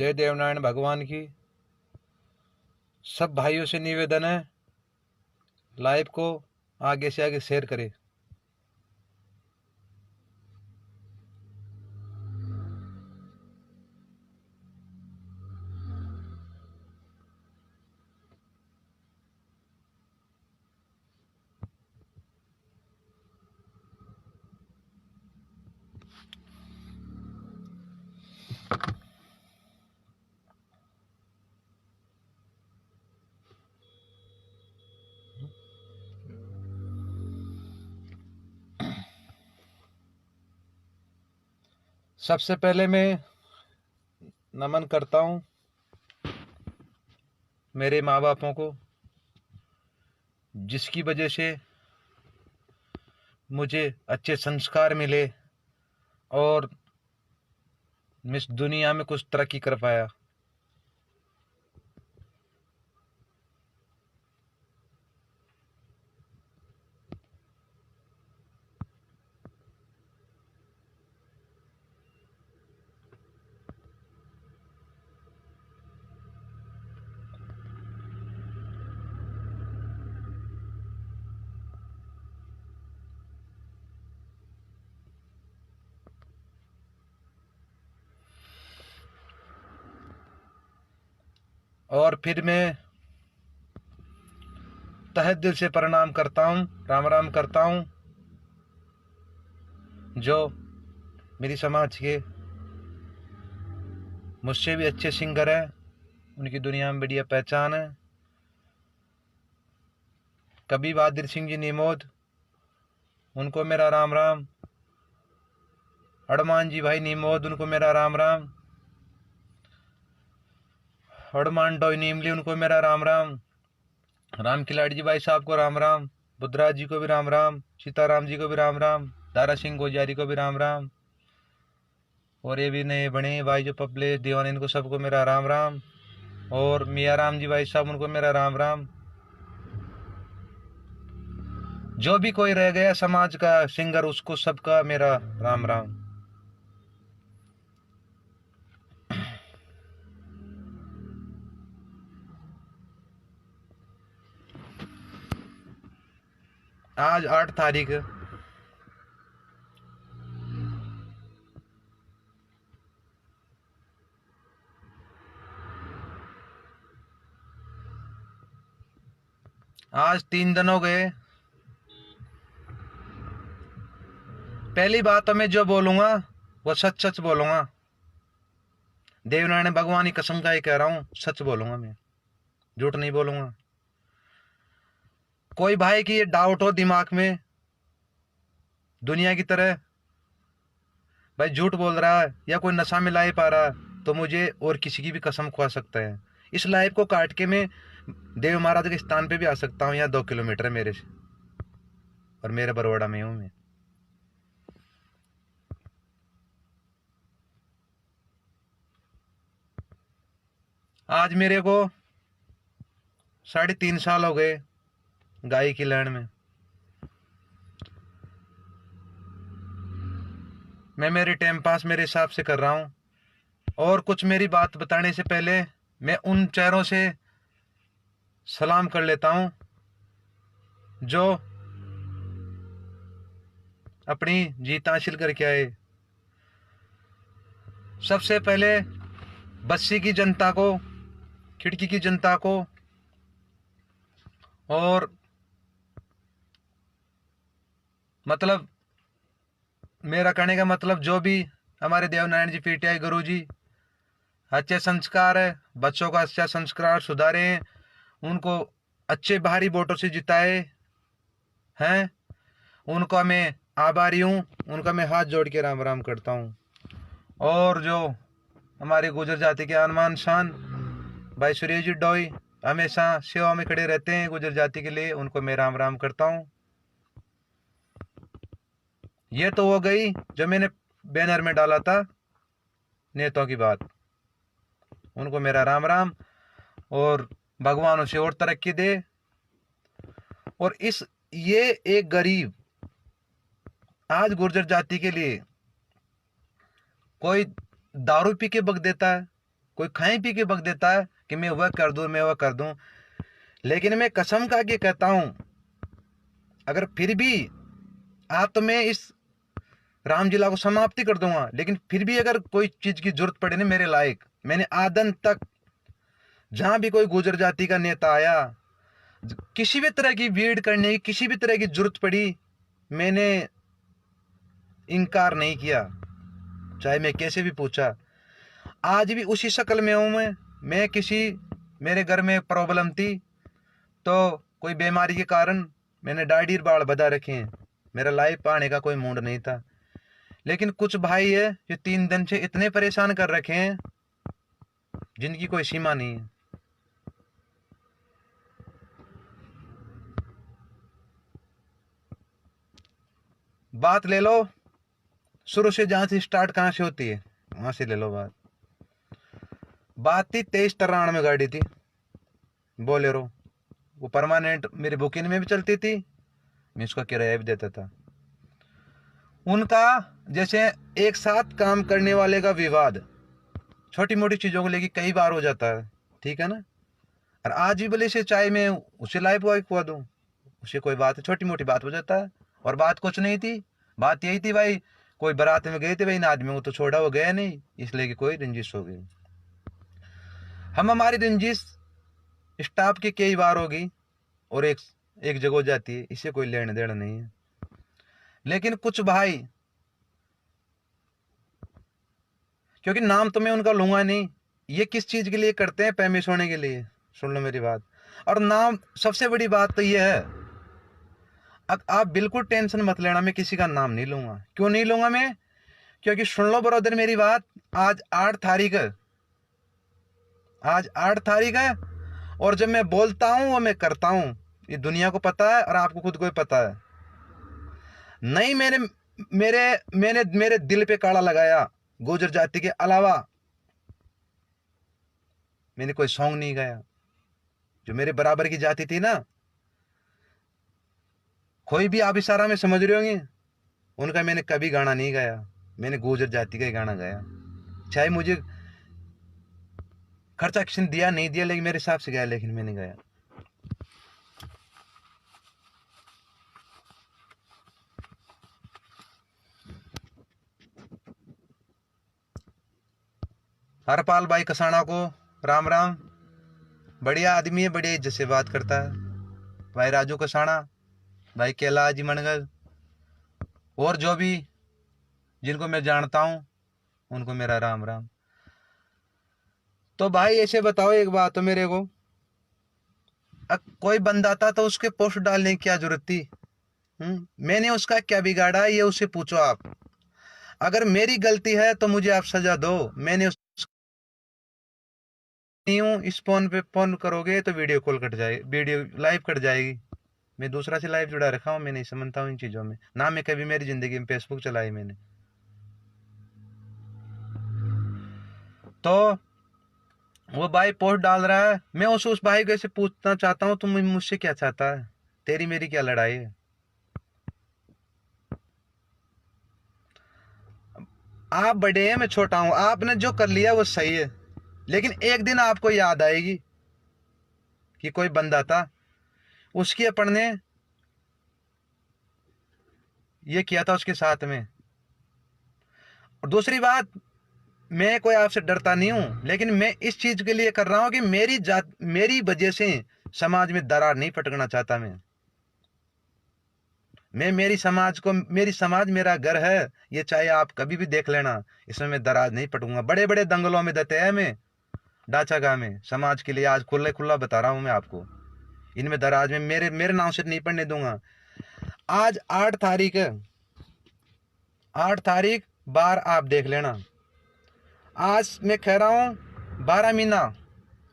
जय देवनारायण भगवान की। सब भाइयों से निवेदन है, लाइव को आगे से आगे शेयर करें। सबसे पहले मैं नमन करता हूँ मेरे माँ बापों को, जिसकी वजह से मुझे अच्छे संस्कार मिले और मैं इस दुनिया में कुछ तरक्की कर पाया। और फिर मैं तहे दिल से प्रणाम करता हूँ, राम राम करता हूँ जो मेरी समाज के मुझसे भी अच्छे सिंगर हैं, उनकी दुनिया में बढ़िया पहचान है। कबीर बहादुर सिंह जी निमोद, उनको मेरा राम राम। हनुमान जी भाई निमोद, उनको मेरा राम राम। हनुमान डोई नीमली, उनको मेरा राम राम। राम खिलाड़ी जी भाई साहब को राम राम। बुद्धराज जी को भी राम राम। सीताराम जी को भी राम राम। दारा सिंह गोजारी को भी राम राम। और ये भी नए बने भाई जो पब्लिश दीवान, इनको सबको मेरा राम राम। और मियाँ राम जी भाई साहब, उनको मेरा राम राम। जो भी कोई रह गया समाज का सिंगर, उसको सबका मेरा राम राम। आज 8 तारीख, आज 3 दिन हो गए। पहली बात तो मैं जो बोलूंगा वो सच सच बोलूंगा। देवनारायण भगवान की कसम का ही कह रहा हूँ, सच बोलूंगा मैं, झूठ नहीं बोलूंगा। कोई भाई की ये डाउट हो दिमाग में दुनिया की तरह भाई झूठ बोल रहा है या कोई नशा में ला पा रहा है, तो मुझे और किसी की भी कसम खुआ सकता है। इस लाइव को काट के मैं देव महाराज के स्थान पे भी आ सकता हूँ, यहाँ 2 किलोमीटर मेरे से, और मेरे बरवाड़ा में हूँ मैं। आज मेरे को 3.5 साल हो गए गाय की लाइन में। मैं मेरे टाइम पास मेरे हिसाब से कर रहा हूँ। और कुछ मेरी बात बताने से पहले मैं उन चेहरों से सलाम कर लेता हूँ जो अपनी जीत हासिल करके आए। सबसे पहले बस्सी की जनता को, खिड़की की जनता को, और मतलब मेरा कहने का मतलब जो भी हमारे देवनारायण जी पीटीआई गुरु जी अच्छे संस्कार है, बच्चों का अच्छा संस्कार सुधारे हैं, उनको अच्छे भारी वोटों से जिताए हैं, उनका मैं आभारी हूँ, उनका मैं हाथ जोड़ के राम राम करता हूँ। और जो हमारे गुजर जाति के आनमान शान भाई सुरेश जी डोई हमेशा सेवा में खड़े रहते हैं गुजर जाति के लिए, उनको मैं राम राम करता हूँ। ये तो हो गई जो मैंने बैनर में डाला था नेताओं की बात, उनको मेरा राम राम। और भगवान उसे और तरक्की दे। और ये एक गरीब आज गुर्जर जाति के लिए कोई दारू पी के बक देता है, कोई खाए पी के बक देता है कि मैं वह कर दूं, मैं वह कर दूं। लेकिन मैं कसम खा के कहता हूं, अगर फिर भी आज तो मैं इस रामलीला को समाप्ति कर दूंगा, लेकिन फिर भी अगर कोई चीज की जरूरत पड़े ना मेरे लायक, मैंने आदन तक जहां भी कोई गुजर जाति का नेता आया, किसी भी तरह की भीड़ करने की, किसी भी तरह की जरूरत पड़ी, मैंने इनकार नहीं किया, चाहे मैं कैसे भी पूछा। आज भी उसी शक्ल में हूं मैं किसी, मेरे घर में प्रॉब्लम थी तो कोई बीमारी के कारण मैंने दाढ़ी बाल बधा रखे हैं, मेरा लाइफ आने का कोई मूड नहीं था। लेकिन कुछ भाई है जो 3 दिन से इतने परेशान कर रखे हैं जिनकी कोई सीमा नहीं है। बात ले लो शुरू से, जहां से स्टार्ट कहां से होती है वहां से ले लो बात थी 2393 में गाड़ी थी बोलेरो, वो परमानेंट मेरी बुकिंग में भी चलती थी, मैं उसका किराया भी देता था। उनका जैसे एक साथ काम करने वाले का विवाद छोटी मोटी चीजों को लेकर कई बार हो जाता है, ठीक है ना। और आज भी भले से चाहे मैं उसे लाइव बॉय खुआ दूं, उसे कोई बात है, छोटी मोटी बात हो जाता है। और बात कुछ नहीं थी, बात यही थी भाई, कोई बारात में गए थे भाई, इन आदमी को तो छोड़ा, वो गया नहीं, इसलिए कि कोई रंजिश हो गई। हमारी रंजिश स्टाफ की कई बार होगी और एक जगह हो जाती है, इससे कोई लेने देना नहीं है। लेकिन कुछ भाई, क्योंकि नाम तो मैं उनका लूंगा नहीं, ये किस चीज के लिए करते हैं, पैमिश होने के लिए, सुन लो मेरी बात। और नाम, सबसे बड़ी बात तो ये है, आप बिल्कुल टेंशन मत लेना, मैं किसी का नाम नहीं लूंगा। क्यों नहीं लूंगा मैं? क्योंकि सुन लो ब्रदर मेरी बात, आज 8 तारीख है, आज 8 तारीख है, और जब मैं बोलता हूं वो मैं करता हूं, ये दुनिया को पता है और आपको खुद को भी पता है। नहीं, मैंने दिल पे काड़ा लगाया, गुर्जर जाति के अलावा मैंने कोई सॉन्ग नहीं गाया। जो मेरे बराबर की जाति थी ना, कोई भी आप इशारा में समझ रहे होंगे, उनका मैंने कभी गाना नहीं गाया, मैंने गुर्जर जाति का ही गाना गाया। चाहे मुझे खर्चा किसी ने दिया नहीं दिया, लेकिन मेरे हिसाब से गाया, लेकिन मैंने गाया। हरपाल भाई कसाना को राम राम, बढ़िया आदमी है, बढ़िया इज्जत से बात करता है। भाई राजू कसाना, भाई कैलाश जी मनगल, और जो भी जिनको मैं जानता हूं उनको मेरा राम राम। तो भाई ऐसे बताओ एक बात तो मेरे को, कोई बंदा था तो उसके पोस्ट डालने की क्या जरूरत थी? मैंने उसका क्या बिगाड़ा, ये उससे पूछो आप। अगर मेरी गलती है तो मुझे आप सजा दो, मैंने नहीं हूं, इस फोन पे फोन करोगे तो वीडियो कॉल कट जाएगी, वीडियो लाइव कट जाएगी। मैं दूसरा से लाइव जुड़ा रखा हूं, मैं नहीं समझता हूं इन चीजों में, ना मैं कभी मेरी जिंदगी में फेसबुक चलाई मैंने। तो वो भाई पोस्ट डाल रहा है, मैं उस भाई को ऐसे पूछना चाहता हूं, तुम मुझसे क्या चाहता है? तेरी मेरी क्या लड़ाई है? आप बड़े हैं, मैं छोटा हूं, आपने जो कर लिया वो सही है, लेकिन एक दिन आपको याद आएगी कि कोई बंदा था, उसकी अपन ने ये किया था उसके साथ में। और दूसरी बात, मैं कोई आपसे डरता नहीं हूं, लेकिन मैं इस चीज के लिए कर रहा हूं कि मेरी वजह से समाज में दरार नहीं पटकना चाहता मैं मेरी समाज मेरा घर है, ये चाहे आप कभी भी देख लेना, इसमें मैं दराज नहीं पटूंगा। बड़े बड़े दंगलों में देते हैं मैं, डाचागा में, समाज के लिए आज खुला खुला बता रहा हूं मैं आपको, इनमें दराज में मेरे नाम से नहीं पढ़ने दूंगा। आज 8 तारीख है, 8 तारीख बार आप देख लेना। आज मैं कह रहा हूं 12 महीना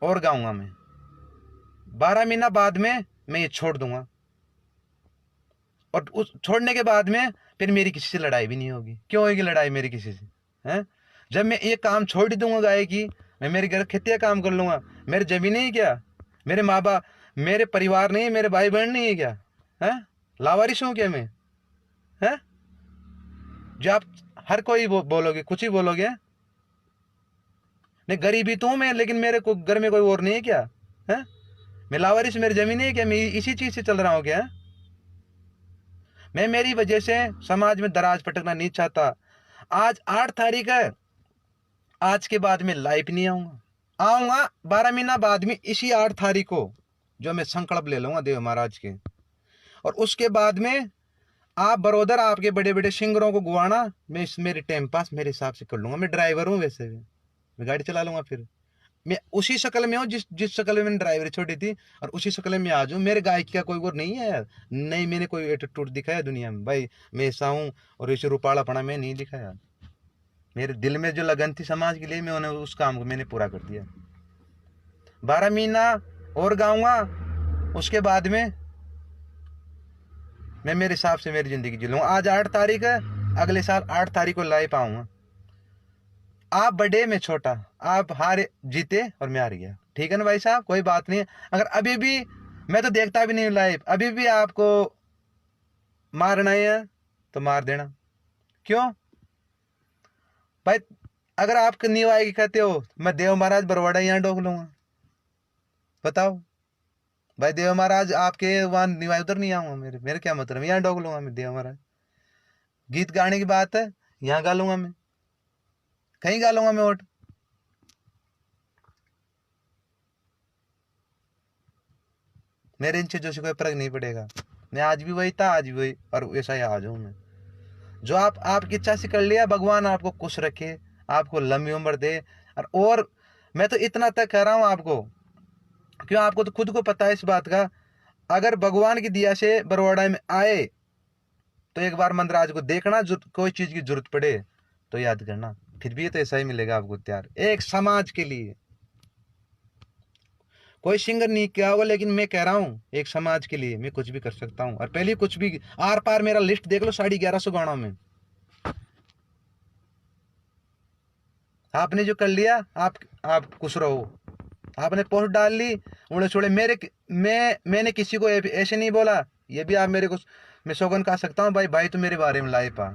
और गाऊंगा मैं, 12 महीना बाद में मैं ये छोड़ दूंगा, और उस छोड़ने के बाद में फिर मेरी किसी से लड़ाई भी नहीं होगी। क्यों होगी लड़ाई मेरी किसी से? हैं? जब मैं ये काम छोड़ ही दूंगा गाय की, मैं मेरे घर खेतिया काम कर लूंगा, मेरी जमीन नहीं क्या, मेरे माँ बाप, मेरे परिवार नहीं, मेरे भाई बहन नहीं है क्या? है लावारिश हूं क्या मैं? है जो आप हर कोई बोलोगे, कुछ ही बोलोगे, नहीं गरीबी तो हूं मैं, लेकिन मेरे को घर में कोई और नहीं है क्या? है मैं लावारिस, मेरी जमीन है क्या? मैं इसी चीज से चल रहा हूँ क्या? मैं मेरी वजह से समाज में दराज पटकना नहीं चाहता। आज 8 तारीख है, आज के बाद मैं लाइव नहीं आऊंगा 12 महीना बाद में इसी 8 तारीख को जो मैं संकल्प ले लूंगा देव महाराज के। और उसके बाद में आप बरोदर आपके बड़े बड़े सिंगरों को गुवाना, मैं मेरे टाइम पास मेरे हिसाब से कर लूंगा। मैं ड्राइवर हूँ, वैसे भी मैं गाड़ी चला लूंगा। फिर मैं उसी शक्ल में हूँ जिस शक्ल में मैंने ड्राइवरी छोड़ी थी, और उसी शक्ल में आ जाऊँ। मेरे गायकी का कोई वो नहीं है यार, नहीं मैंने कोई एटीट्यूड दिखाया दुनिया में भाई, मैं ऐसा हूँ और ऐसे रुपालापना मैं नहीं दिखाया। मेरे दिल में जो लगन थी समाज के लिए, मैं उन्हें उस काम को मैंने पूरा कर दिया। 12 महीना और गाऊंगा, उसके बाद में मैं मेरे हिसाब से मेरी जिंदगी जी लूंगा। आज 8 तारीख है, अगले साल 8 तारीख को लाइव आऊंगा। आप बड़े में छोटा, आप हारे जीते और मैं हार गया, ठीक है ना भाई साहब? कोई बात नहीं। अगर अभी भी, मैं तो देखता भी नहीं लाइव, अभी भी आपको मारना है तो मार देना। क्यों भाई? अगर आप नींव आएगी कहते हो, मैं देव महाराज बरवाड़ा यहाँ डोक लूंगा, बताओ भाई। देव महाराज आपके वहां नींव उधर नहीं आऊंगा, मेरे क्या मतलब, यहाँ डोक लूंगा मैं देव महाराज। गीत गाने की बात है, यहाँ गा लूंगा मैं, कहीं गा लूंगा मैं वोट। मेरे इन चीजों से कोई फर्क नहीं पड़ेगा। मैं आज भी वही था, आज भी वही, और वैसा ही आज हूं मैं। जो आपकी इच्छा से कर लिया, भगवान आपको खुश रखे, आपको लंबी उम्र दे। और मैं तो इतना तक कह रहा हूं आपको, क्यों आपको तो खुद को पता है इस बात का। अगर भगवान की दिया से बरवाड़ा में आए तो एक बार मंदराज को देखना, कोई चीज की जरूरत पड़े तो याद करना, फिर भी तो ऐसा ही मिलेगा आपको तैयार। एक समाज के लिए कोई सिंगर नहीं किया होगा, लेकिन मैं कह रहा हूँ एक समाज के लिए मैं कुछ भी कर सकता हूँ। और पहले कुछ भी आर पार मेरा लिस्ट देख लो, 1150 गानों में आपने जो कर लिया, आप खुश रहो। आपने पोस्ट डाल ली उड़े छोड़े, मैंने किसी को ऐसे नहीं बोला। ये भी आप मेरे को, मैं सौगन कह सकता हूँ भाई तो मेरे बारे में लाइव पा,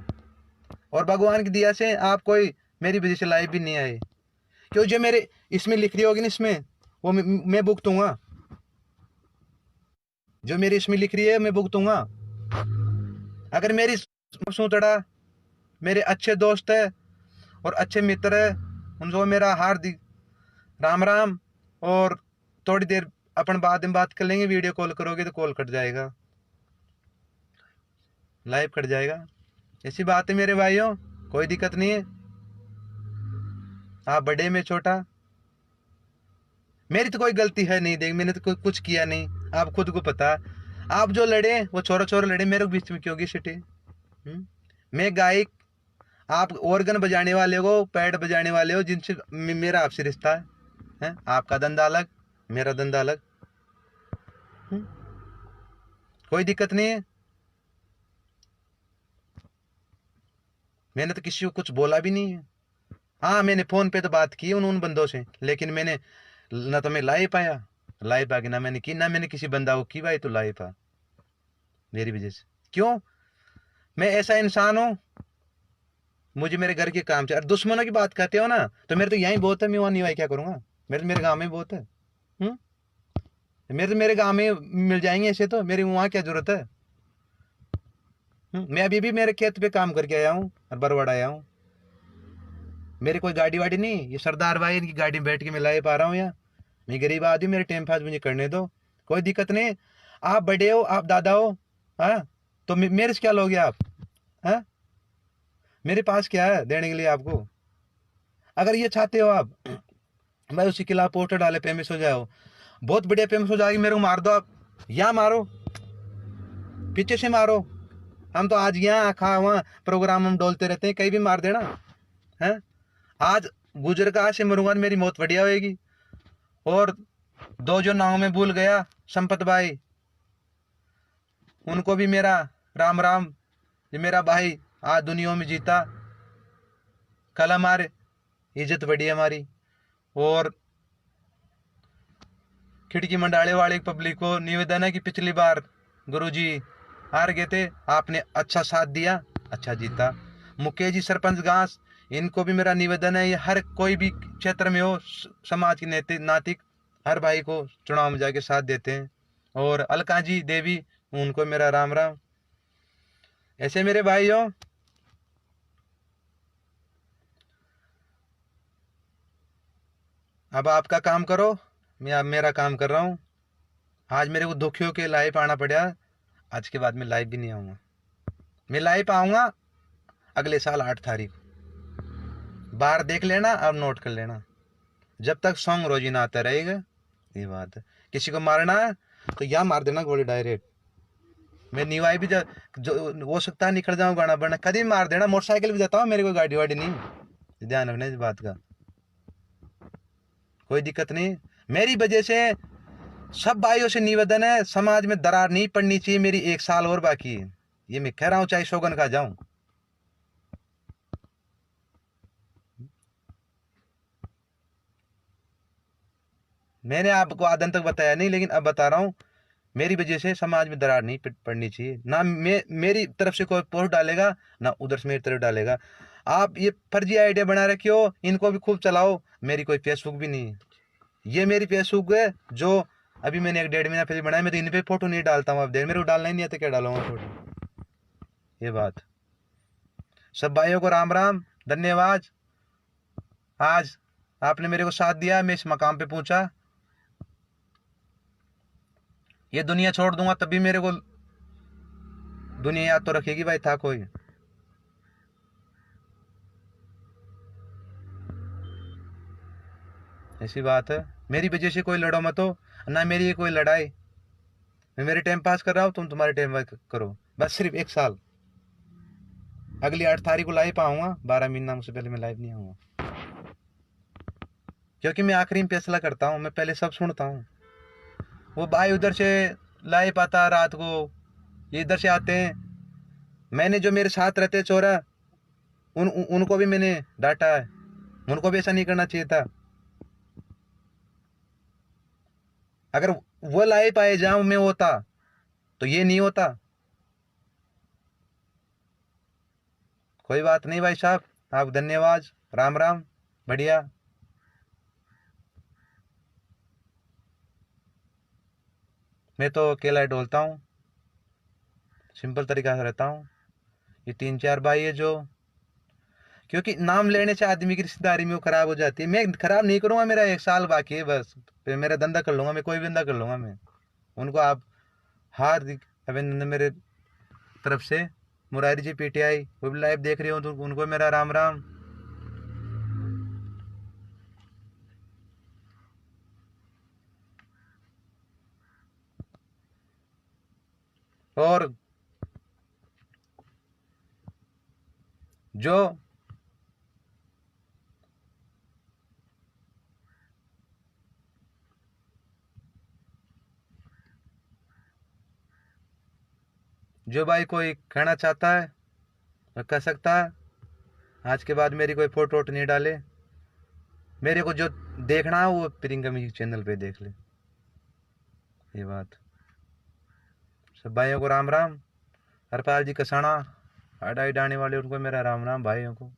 और भगवान की दिया से आप कोई मेरी वजह से लाइव भी नहीं आए। क्यों? जो मेरे इसमें लिख रही होगी ना, इसमें वो मैं भुगतूंगा। जो मेरी इसमें लिख रही है मैं भुगतूंगा। अगर मेरी सूतड़ा मेरे अच्छे दोस्त है और अच्छे मित्र है, उनको मेरा हार्दिक राम राम। और थोड़ी देर अपन बाद में बात कर लेंगे, वीडियो कॉल करोगे तो कॉल कट जाएगा, लाइव कट जाएगा। ऐसी बात है मेरे भाइयों, कोई दिक्कत नहीं है। आप बड़े में छोटा, मेरी तो कोई गलती है नहीं, देख मैंने तो कुछ किया नहीं, आप खुद को पता। आप जो लड़े वो छोरा छोरा लड़े, मेरे बीच में क्यों सिटे? मैं गायक, आप ऑर्गन बजाने वाले हो, पैड बजाने वाले हो, जिनसे मेरा आपसे रिश्ता है? आपका धंधा अलग, मेरा धंधा अलग। कोई दिक्कत नहीं है। मैंने तो किसी को कुछ बोला भी नहीं है। हाँ, मैंने फोन पे तो बात की उन बंदों से, लेकिन मैंने ना तो मैं लाइव पाया, लाइव आके ना मैंने की, ना मैंने किसी बंदा को की भाई तो लाइव आ मेरी वजह से। क्यों? मैं ऐसा इंसान हूं, मुझे मेरे घर के काम चाहिए। और दुश्मनों की बात करते हो ना, तो मेरे तो यही बहुत है, मैं वहां नहीं भाई क्या करूंगा? मेरे गांव में बहुत है। मेरे गांव में मिल जाएंगे ऐसे, तो मेरी वहां क्या जरूरत है? मैं अभी भी मेरे खेत पे काम करके आया हूँ और बरवाड़ा आया हूँ। मेरे कोई गाड़ी वाड़ी नहीं, ये सरदार भाई इनकी गाड़ी में बैठ के मैं ला पा रहा हूँ यहाँ। मैं गरीब आदमी, मेरे टाइम पास मुझे करने दो, कोई दिक्कत नहीं। आप बड़े हो, आप दादा हो, हाँ, तो मेरे से क्या लोगे आप? हाँ, मेरे पास क्या है देने के लिए आपको? अगर ये चाहते हो आप मैं उसी के खिलाफ पोस्टर डाले, फेमस हो जाओ, बहुत बढ़िया फेमस हो जाएगी, मेरे को मार दो आप, यहाँ मारो, पीछे से मारो। हम तो आज यहाँ खा वहाँ प्रोग्राम हम डोलते रहते हैं, कहीं भी मार देना है। आज गुजर का आज से मरूंगा, मेरी मौत बढ़िया होगी। और दो जो नाव में भूल गया, संपत भाई, उनको भी मेरा राम राम। ये मेरा भाई आज दुनिया में जीता, कल हमारे इज्जत बढ़ी हमारी। और खिड़की मंडाले वाले पब्लिक को निवेदन है कि पिछली बार गुरुजी हार गए थे, आपने अच्छा साथ दिया, अच्छा जीता। मुकेश जी सरपंच घास, इनको भी मेरा निवेदन है, ये हर कोई भी क्षेत्र में हो, समाज के नैतिक नातिक हर भाई को चुनाव में जाके साथ देते हैं। और अलका जी देवी, उनको मेरा राम राम। ऐसे मेरे भाइयों, अब आपका काम करो, मैं अब मेरा काम कर रहा हूँ। आज मेरे को दुखियों के लाइव आना पड़ा, आज के बाद मैं लाइव भी नहीं आऊँगा। मैं लाइव आऊँगा अगले साल 8 तारीख। बाहर देख लेना, अब नोट कर लेना, जब तक सॉन्ग रोजी ना आता रहेगा। ये बात है, किसी को मारना है तो यहाँ मार देना गोली डायरेक्ट। मैं निवाई भी जो हो सकता है निकल जाऊँ गाना बना, कभी मार देना। मोटरसाइकिल भी जाता हूँ, मेरी कोई गाड़ी वाड़ी नहीं, ध्यान रखना इस बात का, कोई दिक्कत नहीं। मेरी वजह से सब भाइयों से निवेदन है, समाज में दरार नहीं पड़नी चाहिए। मेरी 1 साल और बाकी है, ये मैं कह रहा हूँ, चाहे सौगन खा जाऊं। मैंने आपको आदन तक बताया नहीं, लेकिन अब बता रहा हूँ, मेरी वजह से समाज में दरार नहीं पड़नी चाहिए। ना मेरी तरफ से कोई पोस्ट डालेगा, ना उधर से मेरी तरफ डालेगा। आप ये फर्जी आइडिया बना रखे हो, इनको भी खूब चलाओ। मेरी कोई फेसबुक भी नहीं है, ये मेरी फेसबुक है जो अभी मैंने 1-1.5 महीना पहले बनाया। मैं तो इन पे फोटो नहीं डालता हूँ, अब देर मेरे को डालना ही नहीं है तो क्या डालूंगा फोटो। ये बात, सब भाइयों को राम राम, धन्यवाद। आज आपने मेरे को साथ दिया, मैं इस मकाम पे पहुंचा। ये दुनिया छोड़ दूंगा तब भी मेरे को दुनिया याद तो रखेगी, भाई था कोई। ऐसी बात है, मेरी वजह से कोई लड़ो मत हो, ना मेरी कोई लड़ाई। मैं मेरे टाइम पास कर रहा हूँ, तुम तुम्हारे टाइम पास करो, बस सिर्फ 1 साल। अगली 8 तारीख को लाइव आऊंगा, 12 महीना मुझसे पहले मैं लाइव नहीं आऊंगा, क्योंकि मैं आखिरी में फैसला करता हूँ, मैं पहले सब सुनता हूँ। वो भाई उधर से लाइव आता रात को, ये इधर से आते हैं। मैंने जो मेरे साथ रहते चोरा, उनको भी मैंने डांटा है, उनको भी ऐसा नहीं करना चाहिए था। अगर वो लाइव आए जहां मैं होता तो ये नहीं होता। कोई बात नहीं भाई साहब, आप धन्यवाद, राम राम, बढ़िया। मैं तो अकेला ही डोलता हूँ, सिंपल तरीका से रहता हूँ। ये 3-4 भाई है जो, क्योंकि नाम लेने से आदमी की रिश्तेदारी में वो खराब हो जाती है। मैं खराब नहीं करूंगा, मेरा 1 साल बाकी है बस, फिर मेरा धंधा कर लूंगा, मैं कोई भी धंधा कर लूंगा मैं। उनको आप हार्दिक अभिनंदन मेरे तरफ से। मुरारी जी पीटीआई वो भी लाइव देख रहे हो तो उनको मेरा राम राम। और जो जो भाई कोई कहना चाहता है वो कह सकता है। आज के बाद मेरी कोई फोटो वोटो नहीं डाले। मेरे को जो देखना है वो प्रियंका म्यूजिक चैनल पे देख ले। ये बात, सब भाइयों को राम राम। हरपाल जी कसाना अडाई डाने वाले, उनको मेरा राम राम भाइयों को।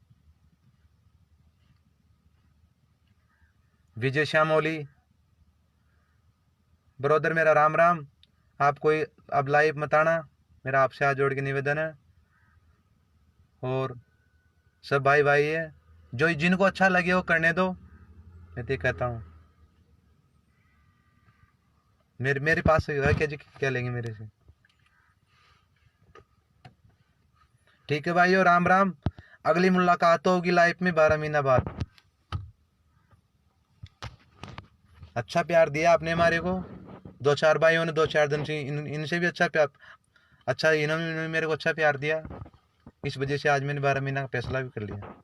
विजय श्यामोली ब्रदर मेरा राम राम। आप कोई अब लाइव मत आना, मेरा आपसे हाथ जोड़ के निवेदन है। और सब भाई भाई है, जो जिनको अच्छा लगे वो करने दो, मैं तो कहता हूँ। मेरे पास है क्या जी, क्या लेंगे मेरे से। ठीक है भाइयों, राम राम। अगली मुलाकात होगी लाइफ में 12 महीना बाद। अच्छा प्यार दिया आपने हमारे को, 2-4 भाइयों ने 2-4 दिन से इनसे भी अच्छा प्यार, अच्छा इन्होंने मेरे को अच्छा प्यार दिया। इस वजह से आज मैंने 12 महीना का फैसला भी कर लिया।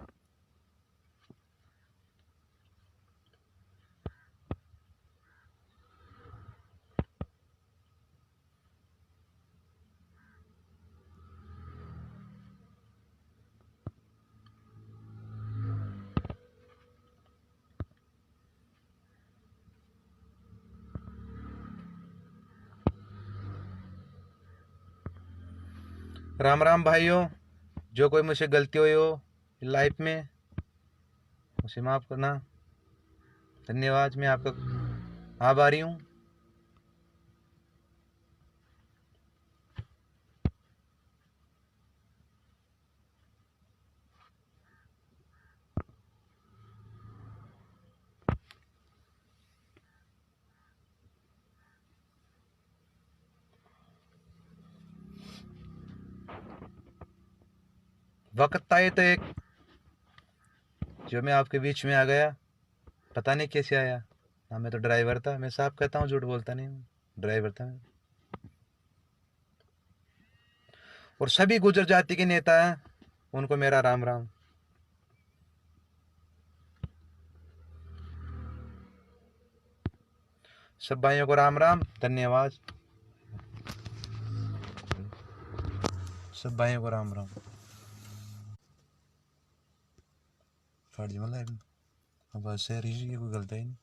राम राम भाइयों, जो कोई मुझसे गलती हुई हो लाइफ में उसे माफ़ करना। धन्यवाद, मैं आपका आभारी हूँ। वक्त आए तो एक जो मैं आपके बीच में आ गया, पता नहीं कैसे आया ना। मैं तो ड्राइवर था, मैं साफ कहता हूँ, झूठ बोलता नहीं हूँ, ड्राइवर था मैं। और सभी गुजर जाति के नेता हैं, उनको मेरा राम राम। सब भाइयों को राम राम, धन्यवाद। सब भाइयों को राम राम। फर्ज मतलब अब से कोई गलती नहीं।